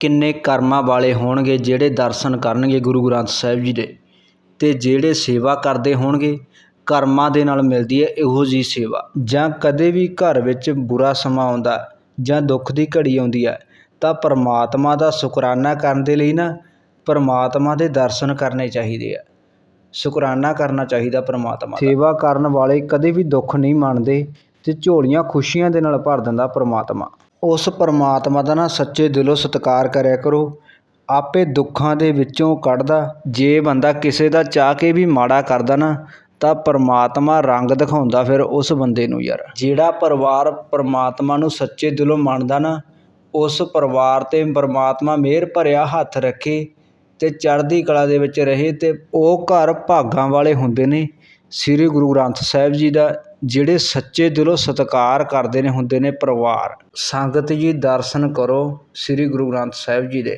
ਕਿੰਨੇ ਕਰਮਾਂ ਵਾਲੇ ਹੋਣਗੇ ਜਿਹੜੇ ਦਰਸ਼ਨ ਕਰਨਗੇ ਗੁਰੂ ਗ੍ਰੰਥ ਸਾਹਿਬ ਜੀ ਦੇ, ਅਤੇ ਜਿਹੜੇ ਸੇਵਾ ਕਰਦੇ ਹੋਣਗੇ ਕਰਮਾਂ ਦੇ ਨਾਲ ਮਿਲਦੀ ਹੈ ਇਹੋ ਜਿਹੀ ਸੇਵਾ। ਜਾਂ ਕਦੇ ਵੀ ਘਰ ਵਿੱਚ ਬੁਰਾ ਸਮਾਂ ਆਉਂਦਾ ਜਾਂ ਦੁੱਖ ਦੀ ਘੜੀ ਆਉਂਦੀ ਹੈ ਤਾਂ ਪਰਮਾਤਮਾ ਦਾ ਸ਼ੁਕਰਾਨਾ ਕਰਨ ਦੇ ਲਈ ਨਾ ਪਰਮਾਤਮਾ ਦੇ ਦਰਸ਼ਨ ਕਰਨੇ ਚਾਹੀਦੇ ਆ, ਸ਼ੁਕਰਾਨਾ ਕਰਨਾ ਚਾਹੀਦਾ ਪਰਮਾਤਮਾ ਦਾ। ਸੇਵਾ ਕਰਨ ਵਾਲੇ ਕਦੇ ਵੀ ਦੁੱਖ ਨਹੀਂ ਮੰਨਦੇ ਅਤੇ ਝੋਲੀਆਂ ਖੁਸ਼ੀਆਂ ਦੇ ਨਾਲ ਭਰ ਦਿੰਦਾ ਪਰਮਾਤਮਾ। ਉਸ ਪਰਮਾਤਮਾ ਦਾ ਨਾ ਸੱਚੇ ਦਿਲੋਂ ਸਤਿਕਾਰ ਕਰਿਆ ਕਰੋ, ਆਪੇ ਦੁੱਖਾਂ ਦੇ ਵਿੱਚੋਂ ਕੱਢਦਾ। ਜੇ ਬੰਦਾ ਕਿਸੇ ਦਾ ਚਾਹ ਕੇ ਵੀ ਮਾੜਾ ਕਰਦਾ ਨਾ ਤਾਂ ਪਰਮਾਤਮਾ ਰੰਗ ਦਿਖਾਉਂਦਾ ਫਿਰ ਉਸ ਬੰਦੇ ਨੂੰ ਯਾਰ। ਜਿਹੜਾ ਪਰਿਵਾਰ ਪਰਮਾਤਮਾ ਨੂੰ ਸੱਚੇ ਦਿਲੋਂ ਮੰਨਦਾ ਨਾ ਉਸ ਪਰਿਵਾਰ 'ਤੇ ਪਰਮਾਤਮਾ ਮਿਹਰ ਭਰਿਆ ਹੱਥ ਰੱਖੇ ਅਤੇ ਚੜ੍ਹਦੀ ਕਲਾ ਦੇ ਵਿੱਚ ਰਹੇ, ਅਤੇ ਉਹ ਘਰ ਭਾਗਾਂ ਵਾਲੇ ਹੁੰਦੇ ਨੇ। ਸ੍ਰੀ ਗੁਰੂ ਗ੍ਰੰਥ ਸਾਹਿਬ ਜੀ ਦਾ ਜਿਹੜੇ ਸੱਚੇ ਦਿਲੋਂ ਸਤਿਕਾਰ ਕਰਦੇ ਨੇ ਹੁੰਦੇ ਨੇ ਪਰਿਵਾਰ। ਸੰਗਤ ਜੀ ਦਰਸ਼ਨ ਕਰੋ ਸ੍ਰੀ ਗੁਰੂ ਗ੍ਰੰਥ ਸਾਹਿਬ ਜੀ ਦੇ।